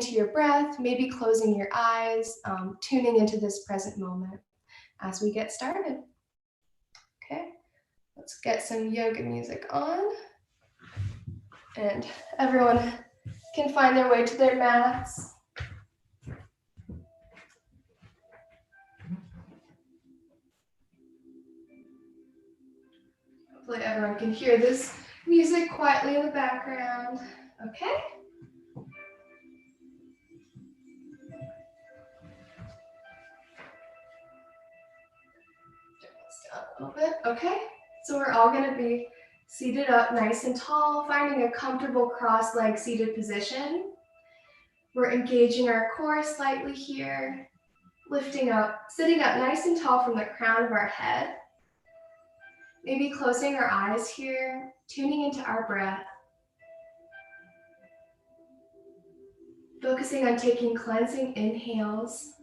to your breath, maybe closing your eyes, tuning into this present moment as we get started. Okay, let's get some yoga music on. And everyone can find their way to their mats. Hopefully everyone can hear this music quietly in the background. Okay. Turn this down a little bit. Okay. So we're all going to be seated up nice and tall, finding a comfortable cross-legged seated position. We're engaging our core slightly here, lifting up, sitting up nice and tall from the crown of our head. Maybe closing our eyes here, tuning into our breath. Focusing on taking cleansing inhales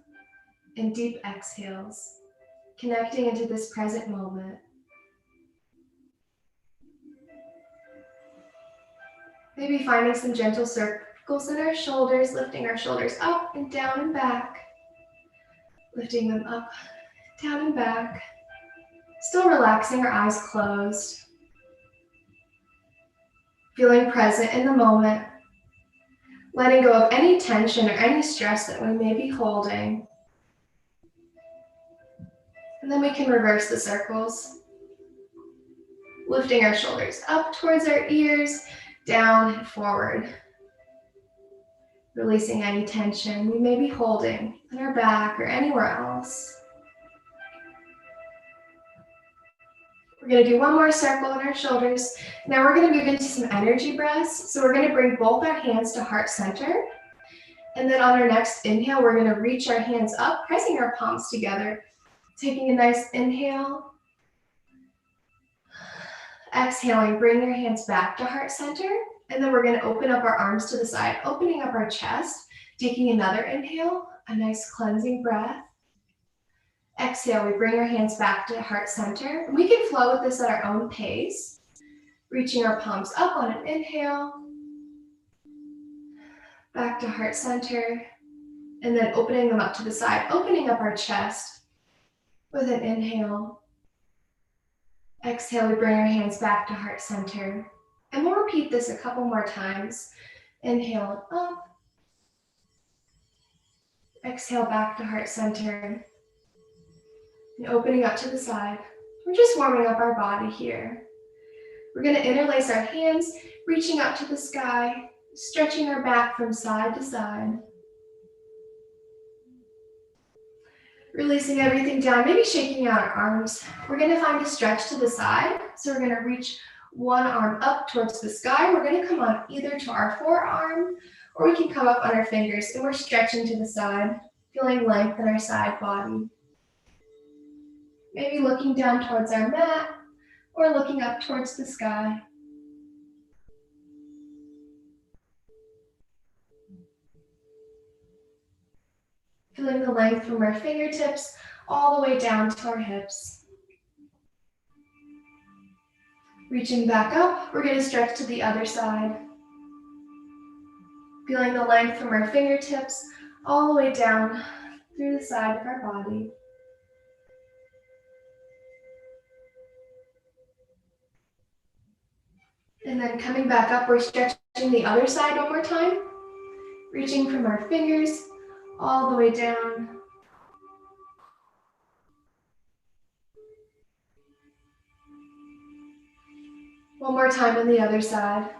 and deep exhales, connecting into this present moment. Maybe finding some gentle circles in our shoulders, lifting our shoulders up and down and back. Lifting them up, down and back. Still relaxing our eyes closed. Feeling present in the moment. Letting go of any tension or any stress that we may be holding. And then we can reverse the circles. Lifting our shoulders up towards our ears, down and forward. Releasing any tension we may be holding in our back or anywhere else. We're going to do one more circle on our shoulders. Now we're going to move into some energy breaths. So we're going to bring both our hands to heart center. And then on our next inhale, we're going to reach our hands up, pressing our palms together. Taking a nice inhale. Exhaling, bring your hands back to heart center. And then we're going to open up our arms to the side, opening up our chest. Taking another inhale, a nice cleansing breath. Exhale, we bring our hands back to heart center. We can flow with this at our own pace. Reaching our palms up on an inhale. Back to heart center. And then opening them up to the side, opening up our chest with an inhale. Exhale, we bring our hands back to heart center. And we'll repeat this a couple more times. Inhale up. Exhale back to heart center. And opening up to the side. We're just warming up our body here. We're going to interlace our hands, reaching up to the sky, stretching our back from side to side. Releasing everything down, maybe shaking out our arms. We're going to find a stretch to the side. So we're going to reach one arm up towards the sky. We're going to come on either to our forearm, or we can come up on our fingers, and we're stretching to the side, feeling length in our side body. Maybe looking down towards our mat, or looking up towards the sky. Feeling the length from our fingertips all the way down to our hips. Reaching back up, we're going to stretch to the other side. Feeling the length from our fingertips all the way down through the side of our body. And then coming back up, we're stretching the other side one more time. Reaching from our fingers all the way down. One more time on the other side.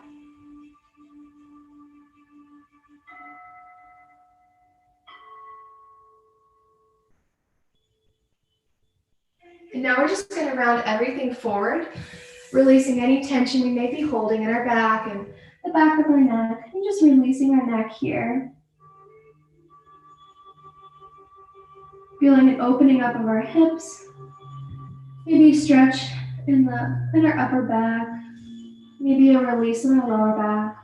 And now we're just going to round everything forward, releasing any tension we may be holding in our back and the back of our neck, and just releasing our neck here. Feeling an opening up of our hips, maybe stretch in our upper back, maybe a release in our lower back.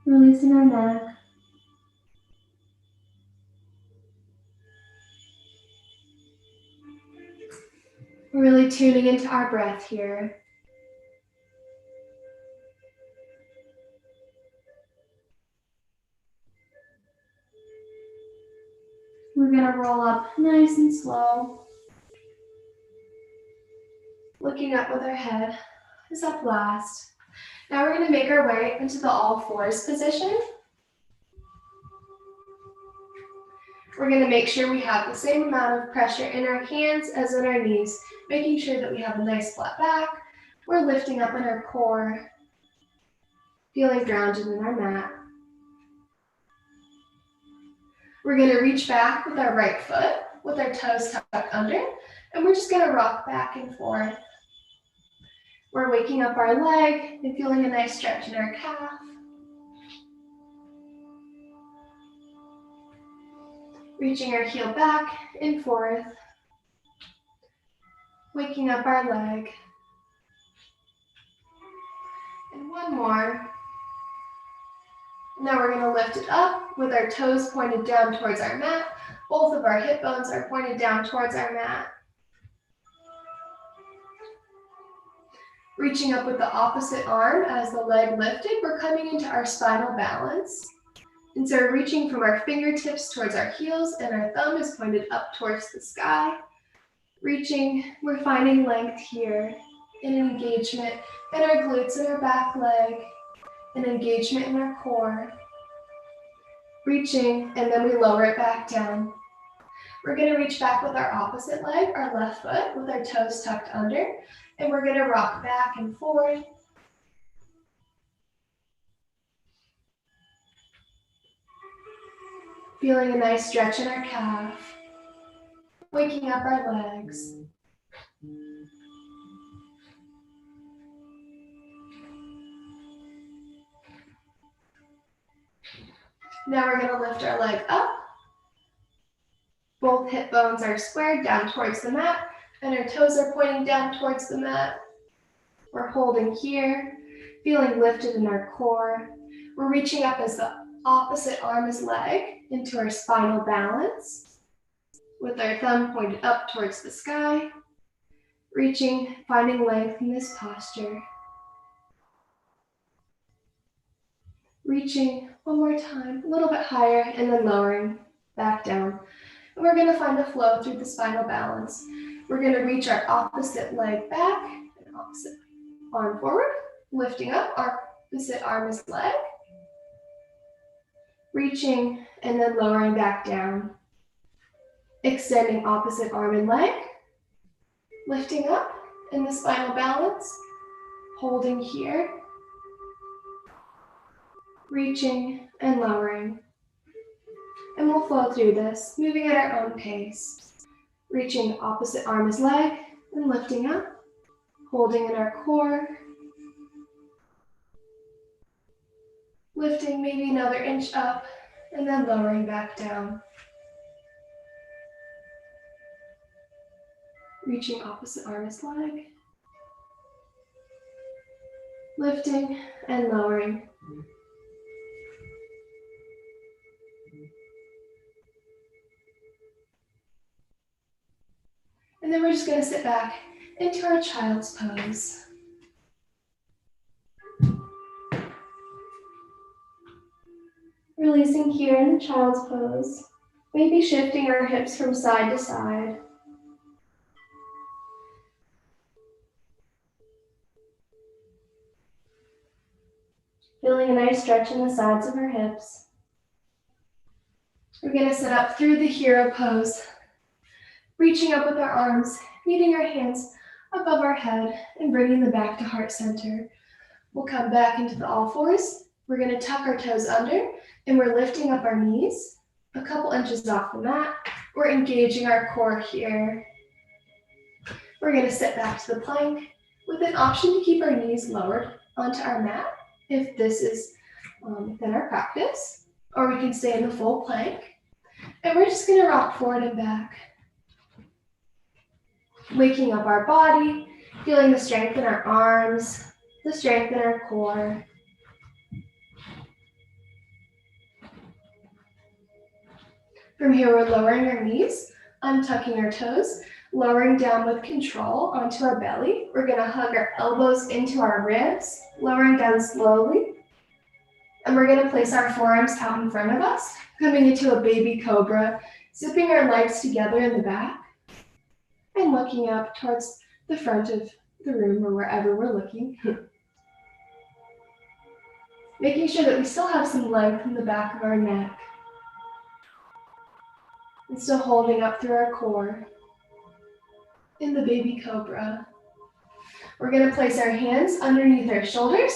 Releasing our neck. We're really tuning into our breath here. We're gonna roll up nice and slow. Looking up with our head is up last. Now we're gonna make our way into the all fours position. We're gonna make sure we have the same amount of pressure in our hands as in our knees, making sure that we have a nice flat back. We're lifting up in our core, feeling grounded in our mat. We're gonna reach back with our right foot, with our toes tucked under, and we're just gonna rock back and forth. We're waking up our leg and feeling a nice stretch in our calf. Reaching our heel back and forth. Waking up our leg. And one more. Now we're going to lift it up with our toes pointed down towards our mat. Both of our hip bones are pointed down towards our mat. Reaching up with the opposite arm as the leg lifted, we're coming into our spinal balance. And so we're reaching from our fingertips towards our heels and our thumb is pointed up towards the sky. Reaching, we're finding length here, an engagement in our glutes and our back leg, an engagement in our core. Reaching, and then we lower it back down. We're going to reach back with our opposite leg, our left foot, with our toes tucked under, and we're going to rock back and forth. Feeling a nice stretch in our calf. Waking up our legs. Now we're going to lift our leg up. Both hip bones are squared down towards the mat, and our toes are pointing down towards the mat. We're holding here, feeling lifted in our core. We're reaching up as the opposite arm is leg into our spinal balance, with our thumb pointed up towards the sky. Reaching, finding length in this posture. Reaching one more time, a little bit higher, and then lowering back down. And we're going to find a flow through the spinal balance. We're going to reach our opposite leg back and opposite arm forward, lifting up, our opposite arm is leg. Reaching and then lowering back down. Extending opposite arm and leg. Lifting up in the spinal balance. Holding here. Reaching and lowering. And we'll flow through this, moving at our own pace. Reaching opposite arm is leg and lifting up. Holding in our core. Lifting maybe another inch up and then lowering back down. Reaching opposite arm is leg. Lifting and lowering. And then we're just going to sit back into our child's pose. Releasing here in the child's pose, maybe shifting our hips from side to side. Feeling a nice stretch in the sides of our hips. We're going to sit up through the hero pose, reaching up with our arms, meeting our hands above our head and bringing the back to heart center. We'll come back into the all fours. We're going to tuck our toes under and we're lifting up our knees a couple inches off the mat. We're engaging our core here. We're going to sit back to the plank with an option to keep our knees lowered onto our mat if this is within our practice, or we can stay in the full plank. And we're just going to rock forward and back. Waking up our body, feeling the strength in our arms, the strength in our core. From here, we're lowering our knees, untucking our toes, lowering down with control onto our belly. We're going to hug our elbows into our ribs, lowering down slowly. And we're going to place our forearms out in front of us, coming into a baby cobra, Zipping our legs together in the back and looking up towards the front of the room or wherever we're looking. Making sure that we still have some length in the back of our neck. And still holding up through our core in the baby cobra. We're going to place our hands underneath our shoulders.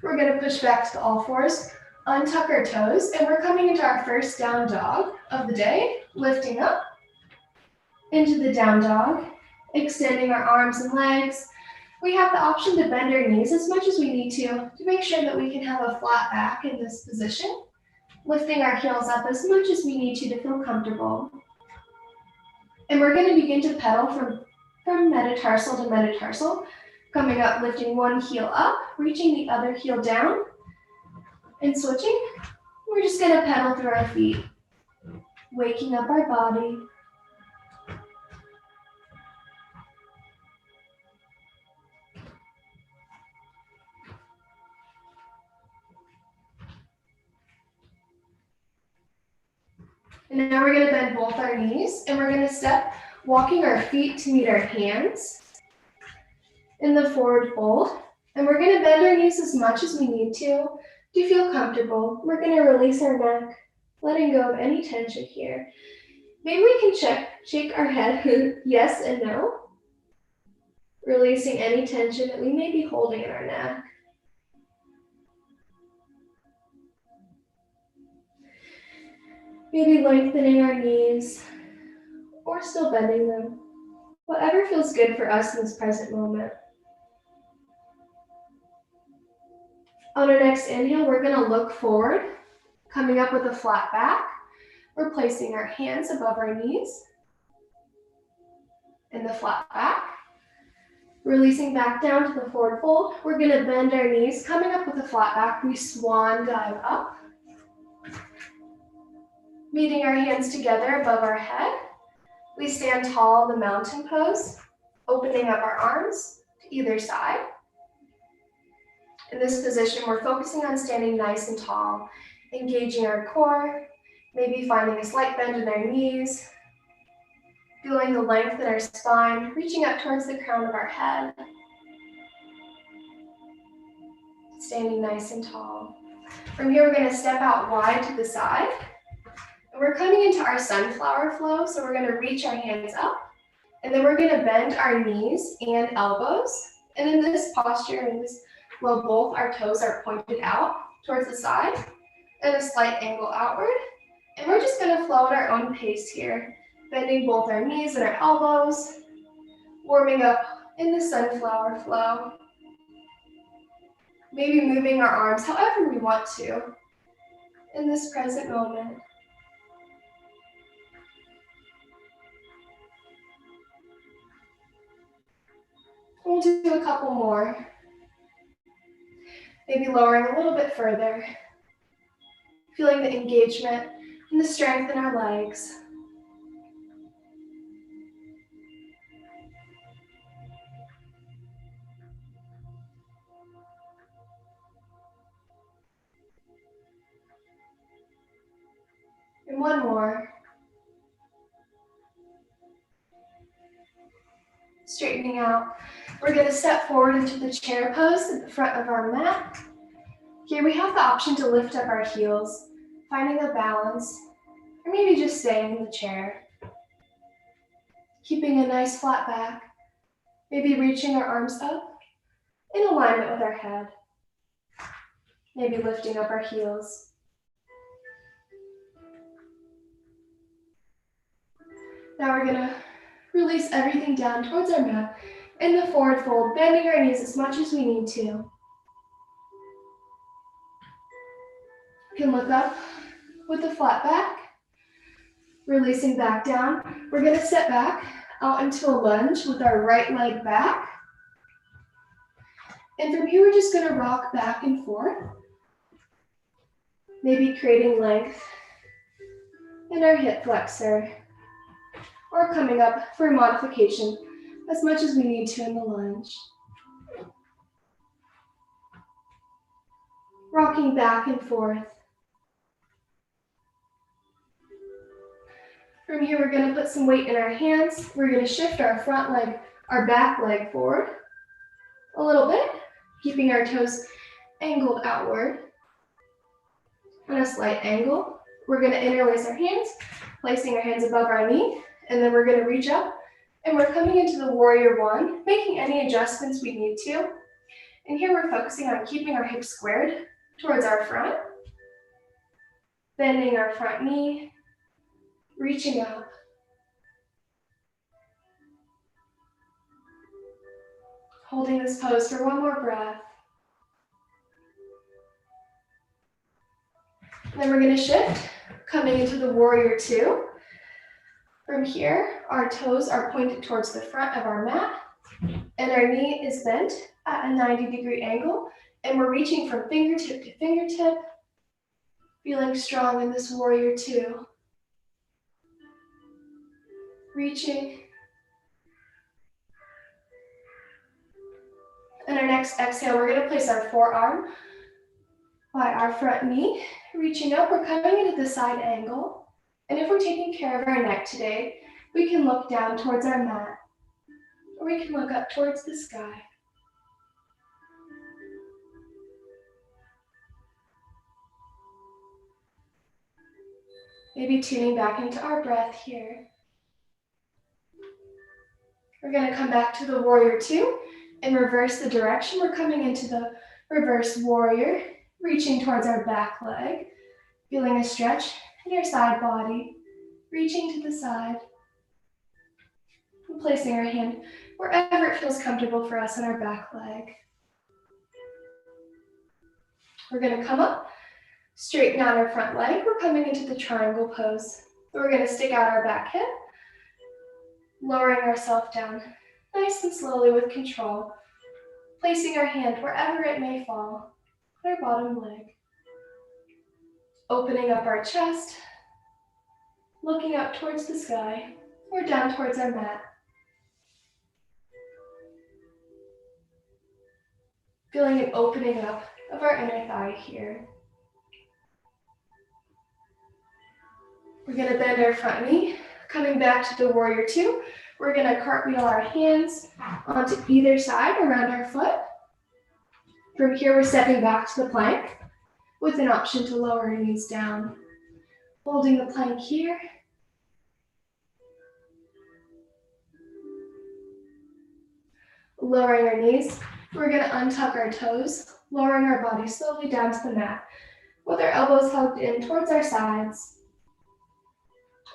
We're going to push back to all fours, untuck our toes, and we're coming into our first down dog of the day, lifting up into the down dog, extending our arms and legs. We have the option to bend our knees as much as we need to make sure that we can have a flat back in this position, lifting our heels up as much as we need to feel comfortable. And we're going to begin to pedal from metatarsal to metatarsal, coming up, lifting one heel up, reaching the other heel down, and switching. We're just going to pedal through our feet, waking up our body. And now we're going to bend both our knees, and we're going to step, walking our feet to meet our hands in the forward fold. And we're going to bend our knees as much as we need to feel comfortable. We're going to release our neck, letting go of any tension here. Maybe we can shake our head yes and no, releasing any tension that we may be holding in our neck. Maybe lengthening our knees or still bending them. Whatever feels good for us in this present moment. On our next inhale, we're going to look forward, coming up with a flat back. We're placing our hands above our knees in the flat back. Releasing back down to the forward fold. We're going to bend our knees, coming up with a flat back. We swan dive up. Meeting our hands together above our head. We stand tall in the mountain pose, opening up our arms to either side. In this position, we're focusing on standing nice and tall, engaging our core, maybe finding a slight bend in our knees, feeling the length in our spine, reaching up towards the crown of our head, standing nice and tall. From here, we're going to step out wide to the side. And we're coming into our sunflower flow, so we're going to reach our hands up, and then we're going to bend our knees and elbows. And in this posture, in this flow, both our toes are pointed out towards the side at a slight angle outward. And we're just going to flow at our own pace here, bending both our knees and our elbows, warming up in the sunflower flow. Maybe moving our arms however we want to in this present moment. We'll do a couple more. Maybe lowering a little bit further. Feeling the engagement and the strength in our legs. And one more. Straightening out. We're going to step forward into the chair pose at the front of our mat. Here we have the option to lift up our heels, finding a balance, or maybe just staying in the chair. Keeping a nice flat back, maybe reaching our arms up in alignment with our head. Maybe lifting up our heels. Now we're going to release everything down towards our mat in the forward fold, bending our knees as much as we need to. You can look up with a flat back, releasing back down. We're going to step back out into a lunge with our right leg back. And from here, we're just going to rock back and forth, maybe creating length in our hip flexor, or coming up for a modification as much as we need to in the lunge. Rocking back and forth. From here, we're gonna put some weight in our hands. We're gonna shift our front leg, our back leg forward a little bit, keeping our toes angled outward on a slight angle. We're gonna interlace our hands, placing our hands above our knee, and then we're gonna reach up, and we're coming into the warrior one, making any adjustments we need to. And here we're focusing on keeping our hips squared towards our front, bending our front knee, reaching up. Holding this pose for one more breath. And then we're going to shift, coming into the warrior two. From here, our toes are pointed towards the front of our mat, and our knee is bent at a 90-degree angle, and we're reaching from fingertip to fingertip, feeling strong in this warrior two. Reaching. And our next exhale, we're going to place our forearm by our front knee. Reaching up, we're coming into the side angle. And if we're taking care of our neck today, we can look down towards our mat, or we can look up towards the sky. Maybe tuning back into our breath here. We're going to come back to the warrior two and reverse the direction. We're coming into the reverse warrior, reaching towards our back leg, feeling a stretch in your side body, reaching to the side, and placing our hand wherever it feels comfortable for us on our back leg. We're going to come up, straighten out our front leg. We're coming into the triangle pose. So we're going to stick out our back hip, lowering ourselves down nice and slowly with control, placing our hand wherever it may fall on our bottom leg. Opening up our chest, looking up towards the sky or down towards our mat. Feeling an opening up of our inner thigh here. We're going to bend our front knee, coming back to the warrior two. We're going to cartwheel our hands onto either side around our foot. From here, we're stepping back to the plank with an option to lower our knees down. Holding the plank here. Lowering our knees. We're going to untuck our toes, lowering our body slowly down to the mat with our elbows hugged in towards our sides.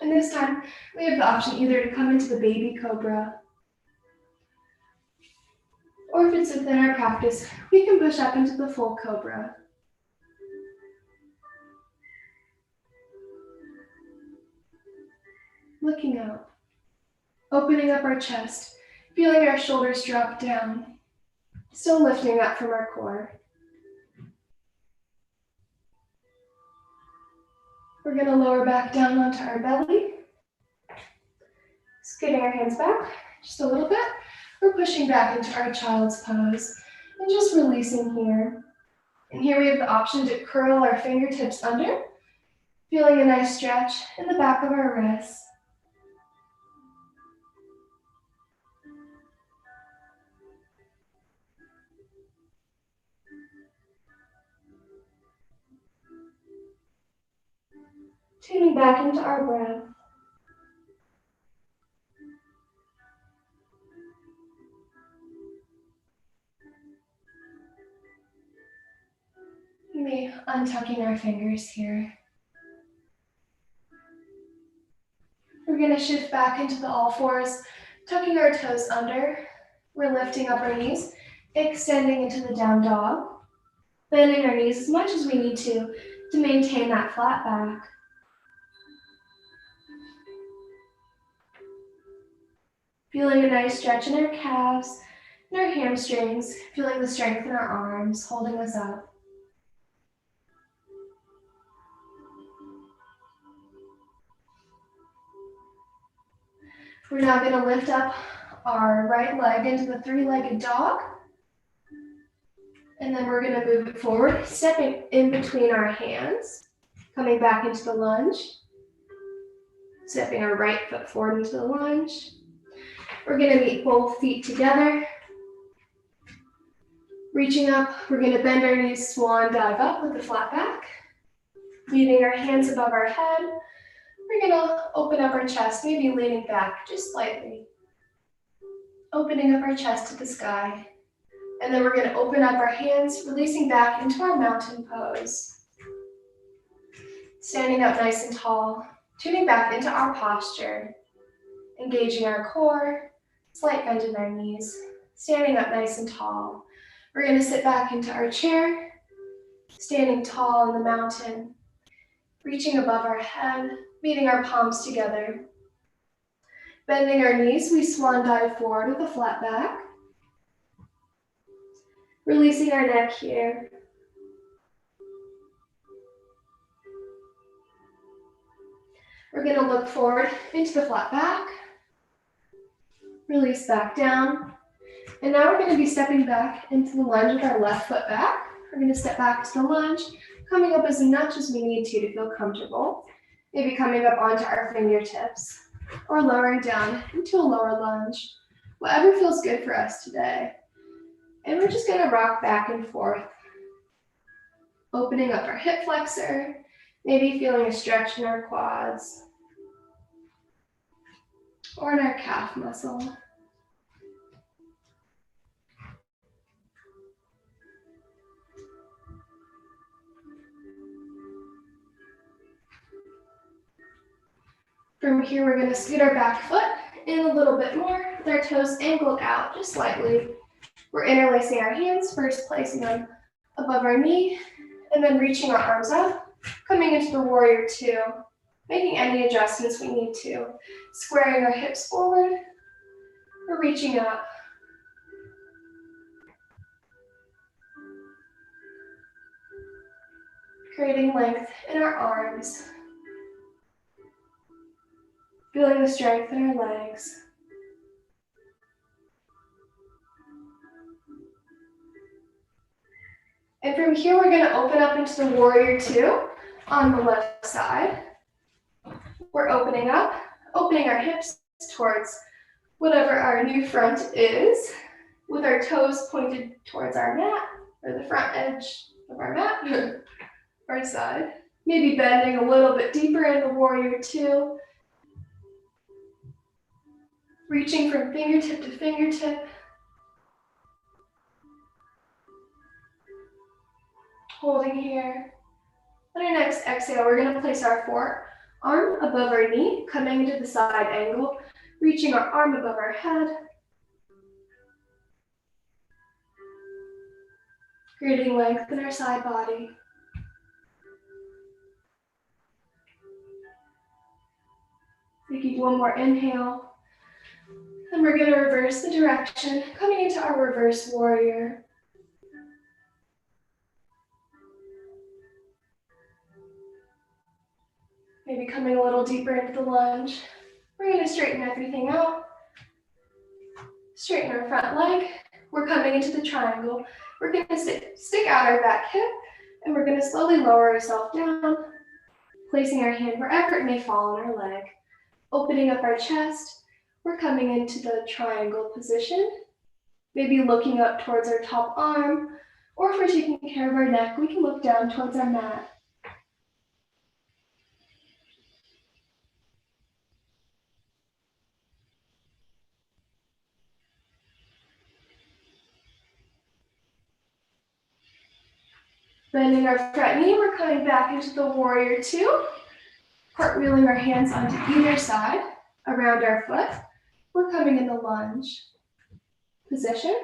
And this time, we have the option either to come into the baby cobra, or if it's within our practice, we can push up into the full cobra. Looking up, opening up our chest, feeling our shoulders drop down, still lifting up from our core. We're going to lower back down onto our belly. Just getting our hands back just a little bit. We're pushing back into our child's pose and just releasing here. And here we have the option to curl our fingertips under, feeling a nice stretch in the back of our wrists. Tuning back into our breath. Maybe untucking our fingers here. We're going to shift back into the all fours, tucking our toes under. We're lifting up our knees, extending into the down dog, bending our knees as much as we need to maintain that flat back. Feeling a nice stretch in our calves and our hamstrings, feeling the strength in our arms, holding us up. We're now going to lift up our right leg into the three-legged dog. And then we're going to move it forward, stepping in between our hands, coming back into the lunge. Stepping our right foot forward into the lunge. We're gonna meet both feet together. Reaching up, we're gonna bend our knees, swan dive up with a flat back. Leaving our hands above our head. We're gonna open up our chest, maybe leaning back just slightly. Opening up our chest to the sky. And then we're gonna open up our hands, releasing back into our mountain pose. Standing up nice and tall, tuning back into our posture. Engaging our core, slight bend in our knees. Standing up nice and tall. We're gonna sit back into our chair, standing tall in the mountain, reaching above our head, meeting our palms together. Bending our knees, we swan dive forward with a flat back. Releasing our neck here. We're gonna look forward into the flat back. Release back down. And now we're gonna be stepping back into the lunge with our left foot back. We're gonna step back to the lunge, coming up as much as we need to feel comfortable. Maybe coming up onto our fingertips or lowering down into a lower lunge. Whatever feels good for us today. And we're just gonna rock back and forth. Opening up our hip flexor, maybe feeling a stretch in our quads or in our calf muscle. From here, we're gonna scoot our back foot in a little bit more with our toes angled out just slightly. We're interlacing our hands, first placing them above our knee, and then reaching our arms up, coming into the warrior two, making any adjustments we need to. Squaring our hips forward, or reaching up. Creating length in our arms. Feeling the strength in our legs. And from here, we're gonna open up into the warrior two on the left side. We're opening up, opening our hips towards whatever our new front is, with our toes pointed towards our mat, or the front edge of our mat, our side. Maybe bending a little bit deeper in the warrior two. Reaching from fingertip to fingertip. Holding here. On our next exhale, we're gonna place our forearm above our knee, coming into the side angle, reaching our arm above our head. Creating length in our side body. Taking one more inhale. And we're gonna reverse the direction, coming into our reverse warrior. Maybe coming a little deeper into the lunge. We're gonna straighten everything out. Straighten our front leg. We're coming into the triangle. We're gonna stick out our back hip, and we're gonna slowly lower ourselves down, placing our hand wherever it may fall on our leg. Opening up our chest. We're coming into the triangle position, maybe looking up towards our top arm, or if we're taking care of our neck, we can look down towards our mat. Bending our front knee, we're coming back into the warrior two, cartwheeling our hands onto either side, around our foot. We're coming in the lunge position.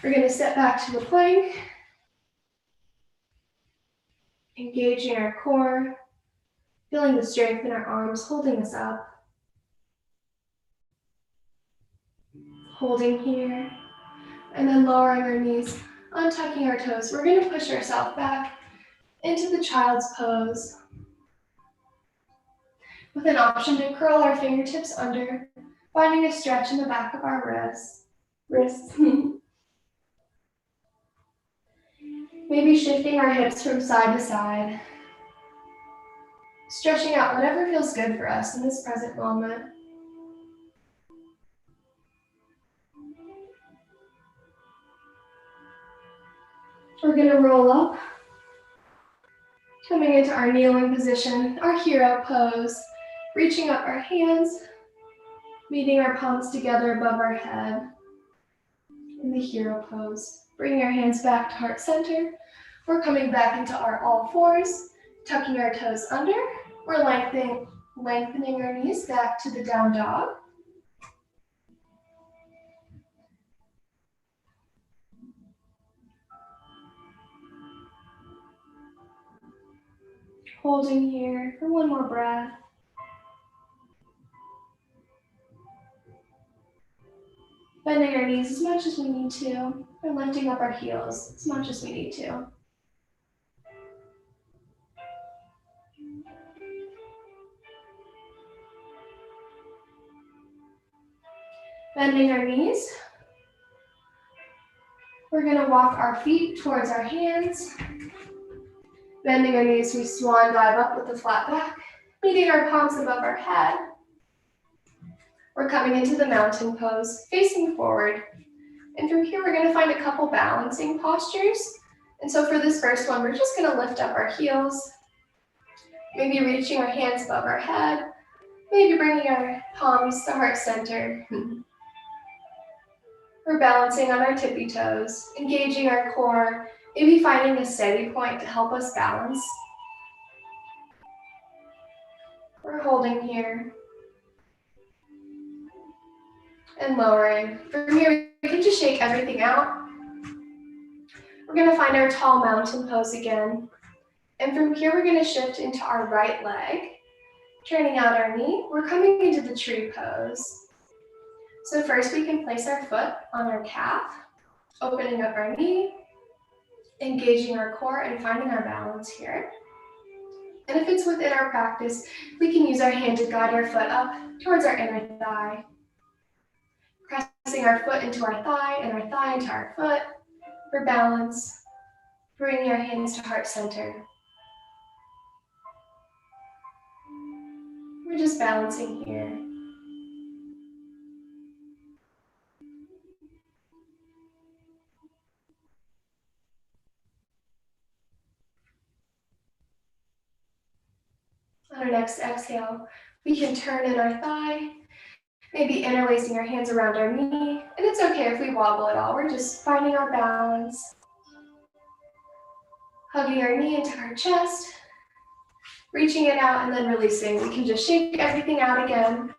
We're gonna step back to the plank, engaging our core, feeling the strength in our arms, holding us up. Holding here, and then lowering our knees, untucking our toes. We're gonna push ourselves back into the child's pose, with an option to curl our fingertips under, finding a stretch in the back of our wrists. Maybe shifting our hips from side to side. Stretching out whatever feels good for us in this present moment. We're going to roll up, coming into our kneeling position, our hero pose, reaching up our hands, meeting our palms together above our head in the hero pose. Bringing our hands back to heart center. We're coming back into our all fours, tucking our toes under. We're lengthening our knees back to the down dog. Holding here for one more breath. Bending our knees as much as we need to, and lifting up our heels as much as we need to. Bending our knees. We're going to walk our feet towards our hands. Bending our knees, we swan dive up with the flat back, meeting our palms above our head. We're coming into the mountain pose, facing forward. And from here, we're going to find a couple balancing postures. And so for this first one, we're just going to lift up our heels, maybe reaching our hands above our head, maybe bringing our palms to heart center. We're balancing on our tippy toes, engaging our core, maybe finding a steady point to help us balance. We're holding here. And lowering. From here, we can just shake everything out. We're going to find our tall mountain pose again. And from here, we're going to shift into our right leg, turning out our knee. We're coming into the tree pose. So first, we can place our foot on our calf, opening up our knee, engaging our core, and finding our balance here. And if it's within our practice, we can use our hand to guide our foot up towards our inner thigh. Pressing our foot into our thigh and our thigh into our foot for balance. Bringing our hands to heart center. We're just balancing here. On our next exhale, we can turn in our thigh, maybe interlacing our hands around our knee. And it's okay if we wobble at all. We're just finding our balance. Hugging our knee into our chest, reaching it out and then releasing. We can just shake everything out again.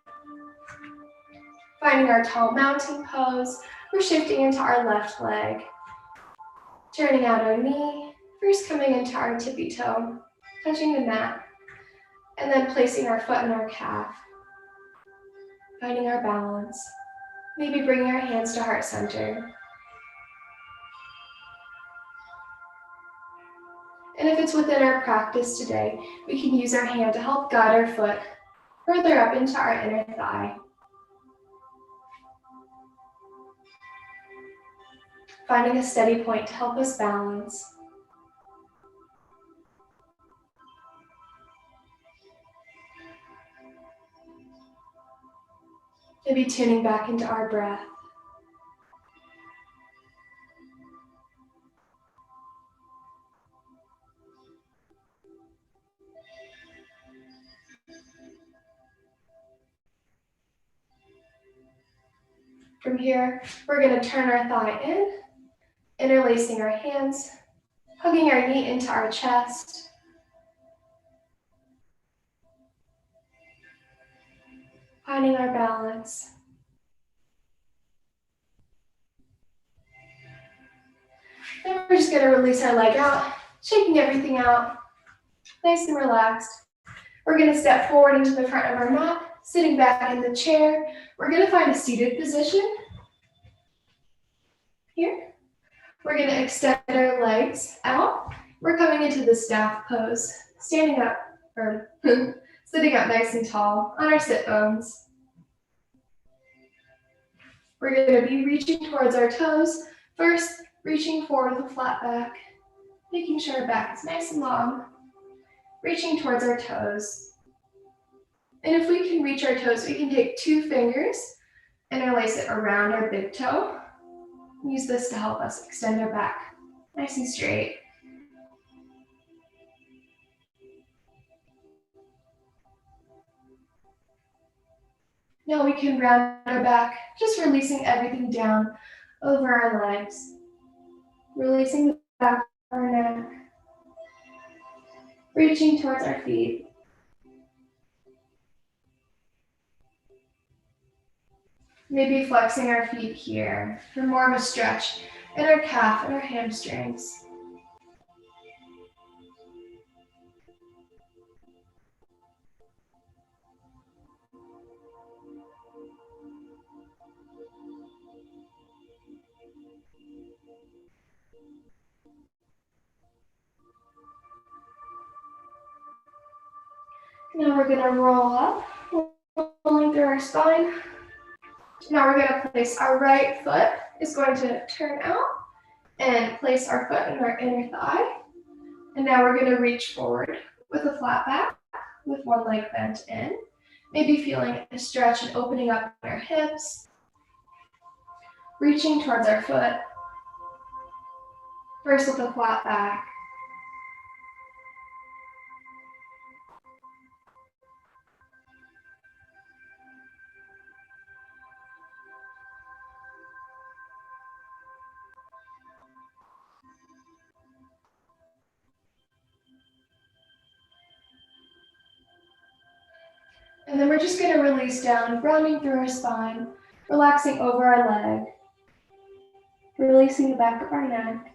Finding our tall mountain pose. We're shifting into our left leg. Turning out our knee. First coming into our tippy toe, touching the mat. And then placing our foot in our calf. Finding our balance. Maybe bringing our hands to heart center. And if it's within our practice today, we can use our hand to help guide our foot further up into our inner thigh. Finding a steady point to help us balance. Maybe tuning back into our breath. From here, we're going to turn our thigh in, interlacing our hands, hugging our knee into our chest. Finding our balance. Then we're just going to release our leg out, shaking everything out, nice and relaxed. We're going to step forward into the front of our mat, sitting back in the chair. We're going to find a seated position. Here. We're going to extend our legs out. We're coming into the staff pose, standing up, or sitting up nice and tall on our sit bones. We're going to be reaching towards our toes. First, reaching forward with a flat back, making sure our back is nice and long. reaching towards our toes. And if we can reach our toes, we can take 2 fingers, interlace it around our big toe. Use this to help us extend our back nice and straight. Now we can round our back, just releasing everything down over our legs. Releasing the back of our neck. Reaching towards our feet. Maybe flexing our feet here for more of a stretch in our calf and our hamstrings. Now we're going to roll up, rolling through our spine. Now we're going to place our right foot is going to turn out and place our foot in our inner thigh. And now we're going to reach forward with a flat back with one leg bent in. Maybe feeling a stretch and opening up our hips. Reaching towards our foot. First with a flat back. And then we're just going to release down, rounding through our spine, relaxing over our leg, releasing the back of our neck.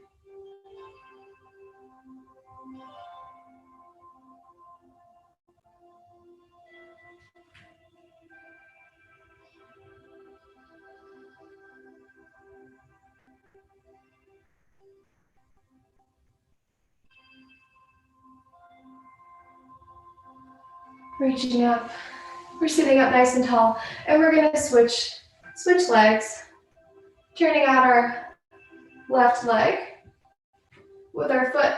Reaching up. We're sitting up nice and tall, and we're going to switch legs, turning out our left leg with our foot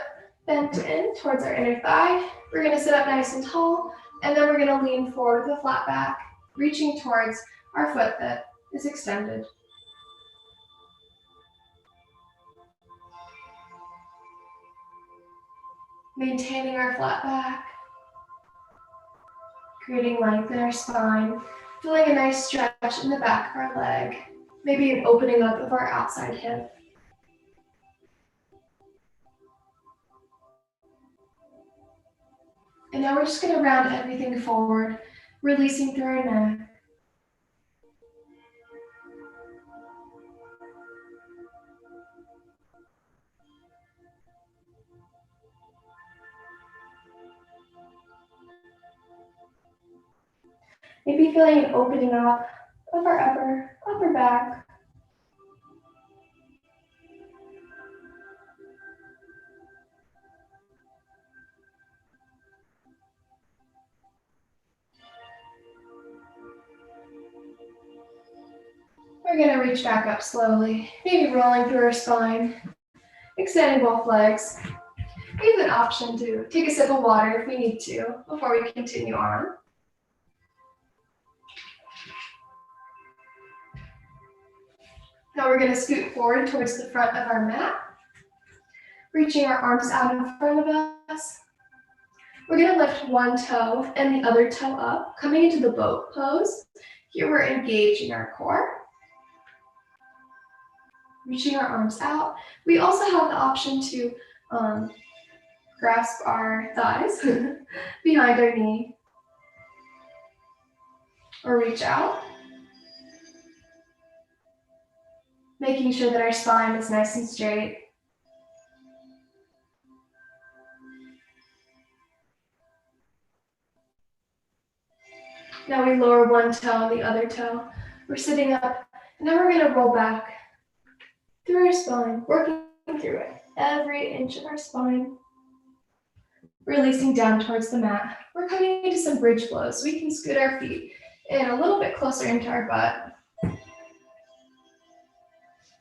bent in towards our inner thigh. We're going to sit up nice and tall, and then we're going to lean forward with a flat back, reaching towards our foot that is extended. Maintaining our flat back. Creating length in our spine, feeling a nice stretch in the back of our leg, maybe an opening up of our outside hip. And now we're just going to round everything forward, releasing through our neck. Maybe feeling an opening up of our upper back. We're going to reach back up slowly, maybe rolling through our spine, extending both legs. We have an option to take a sip of water if we need to before we continue on. Now we're going to scoot forward towards the front of our mat, reaching our arms out in front of us. We're going to lift one toe and the other toe up, coming into the boat pose. Here we're engaging our core. Reaching our arms out. We also have the option to grasp our thighs behind our knee or reach out. Making sure that our spine is nice and straight. Now we lower one toe and the other toe. We're sitting up, and now we're going to roll back through our spine, working through it, every inch of our spine. Releasing down towards the mat. We're coming into some bridge flows, so we can scoot our feet in a little bit closer into our butt.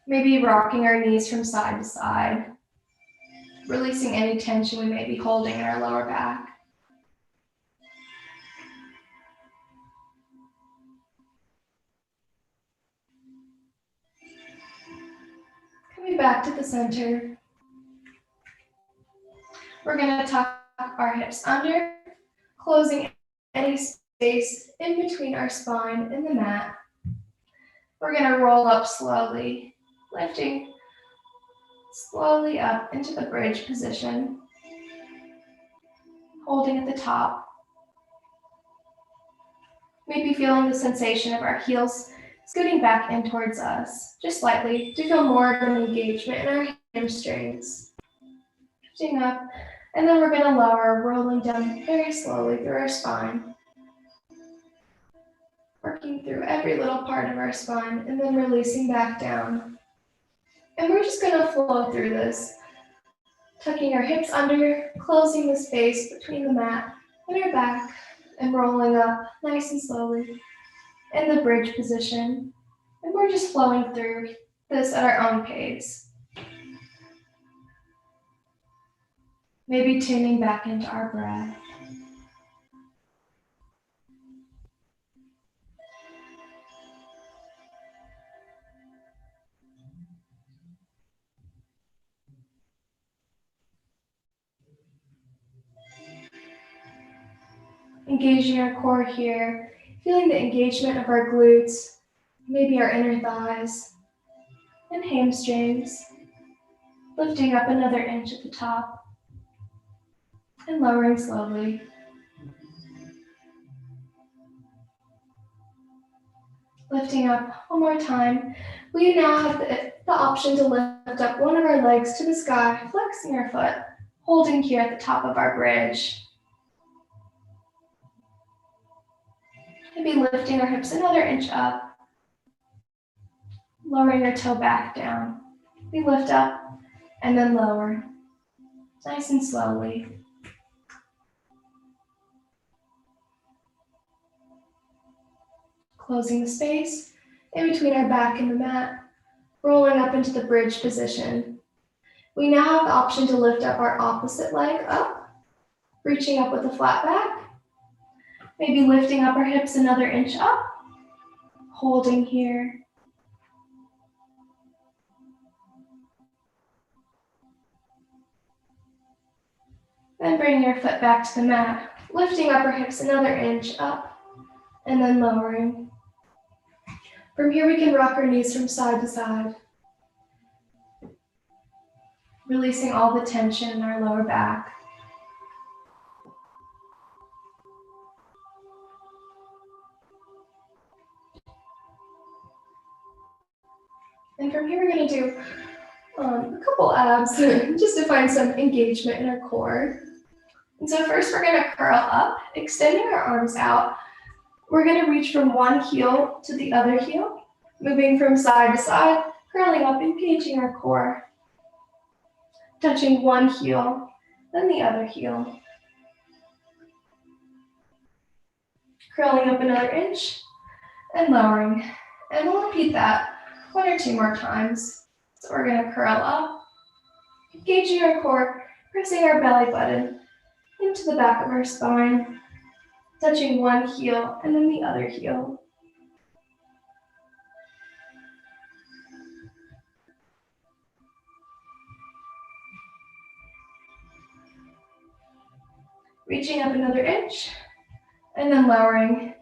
Maybe rocking our knees from side to side, releasing any tension we may be holding in our lower back. back to the center. We're going to tuck our hips under, closing any space in between our spine and the mat. We're going to roll up slowly, lifting slowly up into the bridge position, holding at the top. Maybe feeling the sensation of our heels scooting back in towards us, just slightly, to feel more of an engagement in our hamstrings. Lifting up, and then we're going to lower, rolling down very slowly through our spine. Working through every little part of our spine, and then releasing back down. And we're just going to flow through this, tucking our hips under, closing the space between the mat and our back, and rolling up nice and slowly in the bridge position. And we're just flowing through this at our own pace. Maybe tuning back into our breath. Engaging our core here, feeling the engagement of our glutes, maybe our inner thighs and hamstrings. Lifting up another inch at the top and lowering slowly. Lifting up one more time. We now have the option to lift up one of our legs to the sky, flexing our foot, holding here at the top of our bridge. Maybe lifting our hips another inch up, lowering our toe back down. We lift up and then lower, nice and slowly. Closing the space in between our back and the mat, rolling up into the bridge position. We now have the option to lift up our opposite leg up, reaching up with a flat back. Maybe lifting up our hips another inch up, holding here. Then bring your foot back to the mat, lifting up our hips another inch up, and then lowering. From here, we can rock our knees from side to side, releasing all the tension in our lower back. And from here, we're going to do a couple abs just to find some engagement in our core. And so first, we're going to curl up, extending our arms out. We're going to reach from one heel to the other heel, moving from side to side, curling up, engaging our core. Touching one heel, then the other heel. Curling up another inch and lowering. And we'll repeat that one or two more times. So we're going to curl up, engaging our core, pressing our belly button into the back of our spine, touching one heel and then the other heel. Reaching up another inch and then lowering.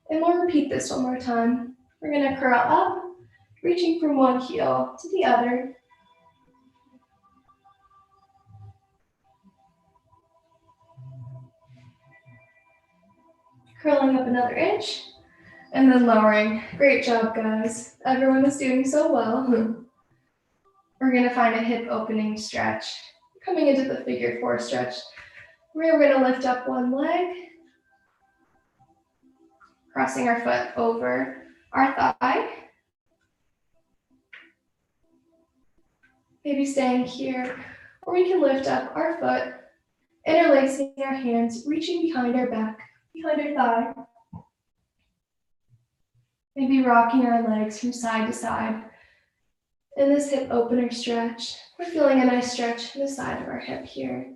And we'll repeat this one more time. We're going to curl up, reaching from one heel to the other. Curling up another inch and then lowering. Great job, guys. Everyone is doing so well. We're going to find a hip opening stretch. Coming into the figure four stretch. We're going to lift up one leg, crossing our foot over our thigh. Maybe staying here, or we can lift up our foot, interlacing our hands, reaching behind our back, behind our thigh. Maybe rocking our legs from side to side. In this hip opener stretch, we're feeling a nice stretch in the side of our hip here.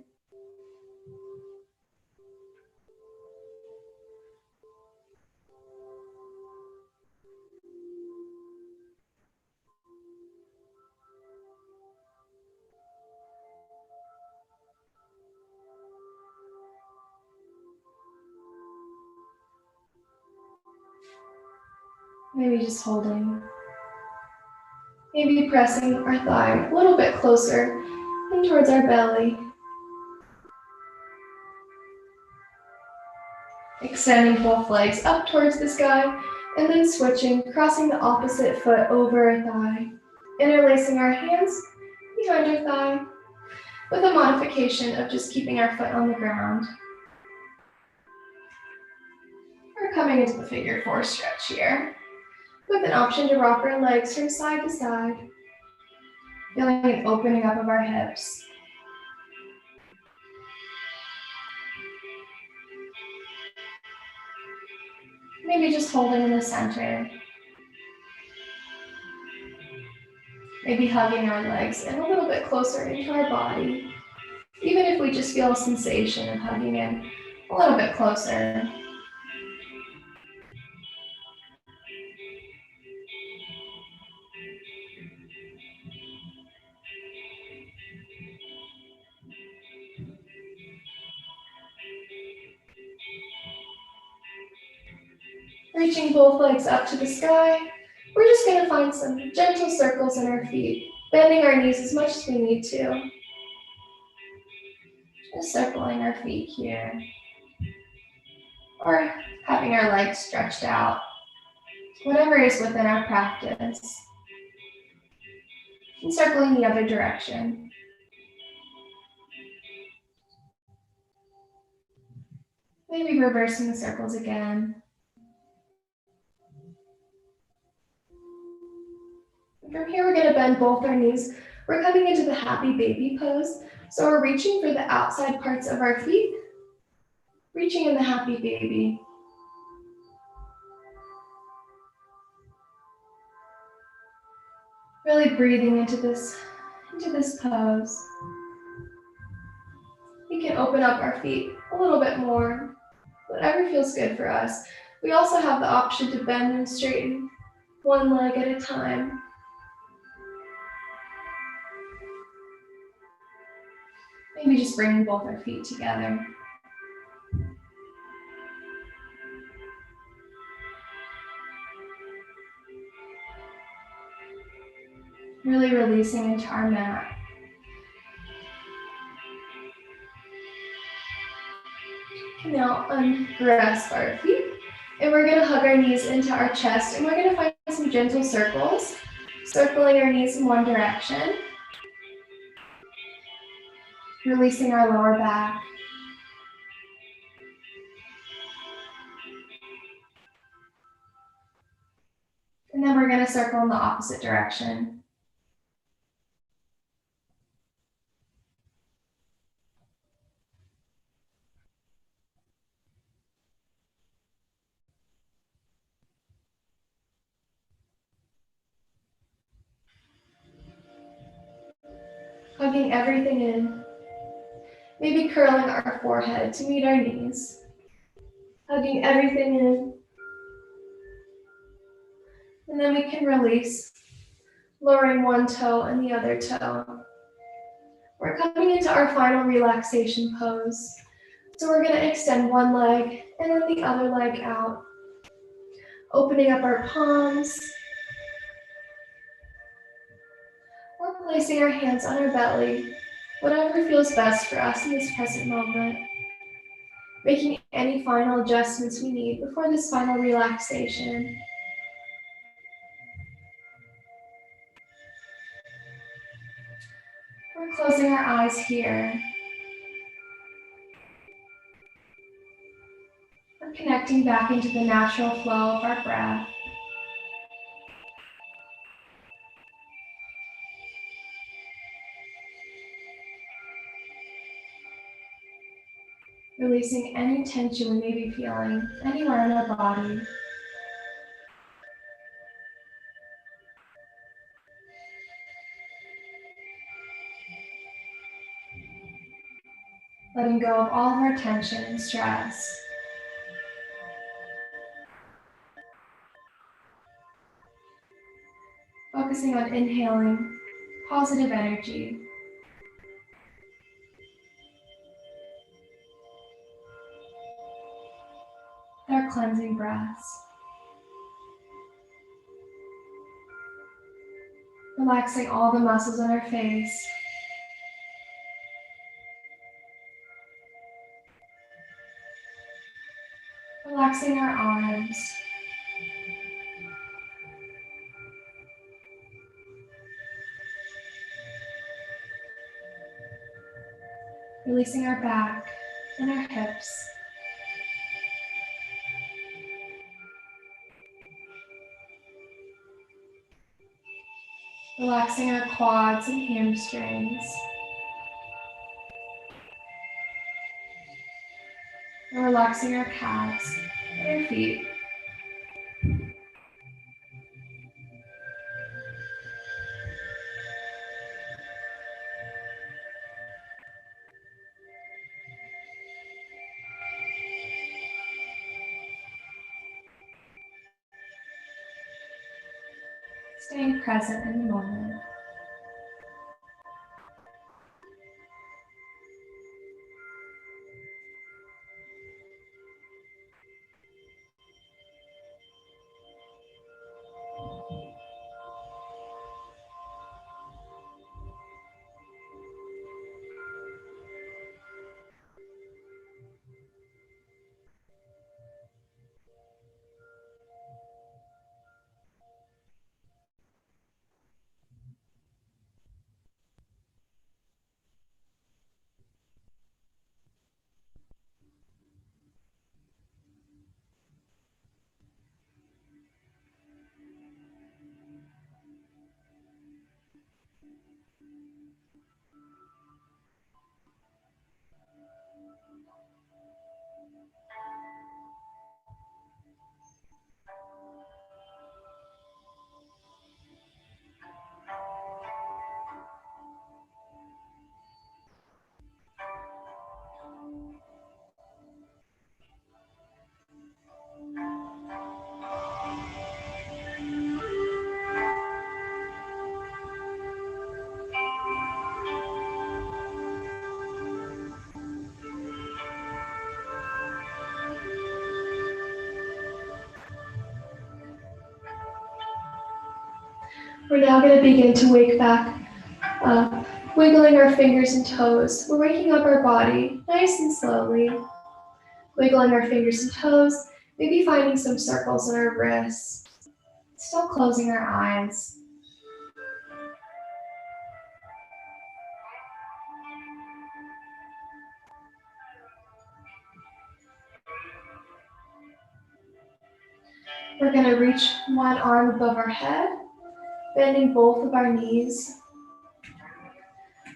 Maybe just holding. Maybe pressing our thigh a little bit closer in towards our belly. Extending both legs up towards the sky, and then switching, crossing the opposite foot over our thigh. Interlacing our hands behind our thigh, with a modification of just keeping our foot on the ground. We're coming into the figure 4 stretch here, with an option to rock our legs from side to side, feeling an opening up of our hips. Maybe just holding in the center. Maybe hugging our legs in a little bit closer into our body, even if we just feel a sensation of hugging in a little bit closer. Reaching both legs up to the sky, we're just going to find some gentle circles in our feet, bending our knees as much as we need to. Just circling our feet here, or having our legs stretched out, whatever is within our practice. And circling the other direction. Maybe reversing the circles again. From here, we're going to bend both our knees. We're coming into the happy baby pose. So we're reaching for the outside parts of our feet, reaching in the happy baby. Really breathing into this pose. We can open up our feet a little bit more, whatever feels good for us. We also have the option to bend and straighten one leg at a time. Maybe just bringing both our feet together. Really releasing into our mat. Now ungrasp our feet, and we're going to hug our knees into our chest, and we're going to find some gentle circles, circling our knees in one direction, releasing our lower back. And then we're going to circle in the opposite direction. Hugging everything in. Maybe curling our forehead to meet our knees. Hugging everything in. And then we can release, lowering one toe and the other toe. We're coming into our final relaxation pose. So we're going to extend one leg and then the other leg out. Opening up our palms. We're placing our hands on our belly, whatever feels best for us in this present moment. Making any final adjustments we need before this final relaxation. We're closing our eyes here. We're connecting back into the natural flow of our breath. Releasing any tension we may be feeling anywhere in our body. Letting go of all of our tension and stress. Focusing on inhaling positive energy. Our cleansing breaths. Relaxing all the muscles in our face. Relaxing our arms. Releasing our back and our hips. Relaxing our quads and hamstrings. And relaxing our calves and our feet. Staying present in the moment. We're now going to begin to wake back up, wiggling our fingers and toes. We're waking up our body nice and slowly, wiggling our fingers and toes, maybe finding some circles in our wrists, still closing our eyes. We're going to reach one arm above our head, bending both of our knees.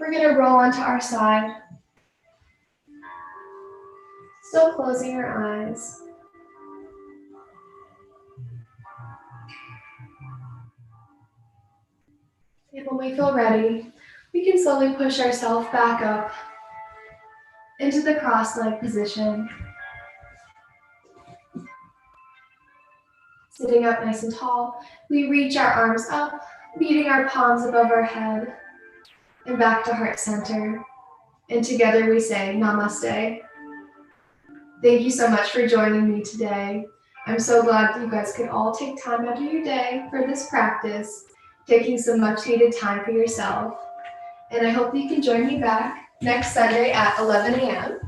We're going to roll onto our side, still closing our eyes. And when we feel ready, we can slowly push ourselves back up into the cross-leg position. Sitting up nice and tall, we reach our arms up, meeting our palms above our head, and back to heart center. And together we say, Namaste. Thank you so much for joining me today. I'm so glad you guys could all take time out of your day for this practice, taking some much needed time for yourself. And I hope you can join me back next Sunday at 11 a.m.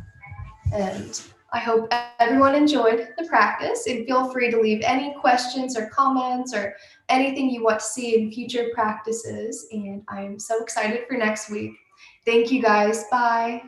And I hope everyone enjoyed the practice, and feel free to leave any questions or comments or anything you want to see in future practices. And I'm so excited for next week. Thank you guys. Bye.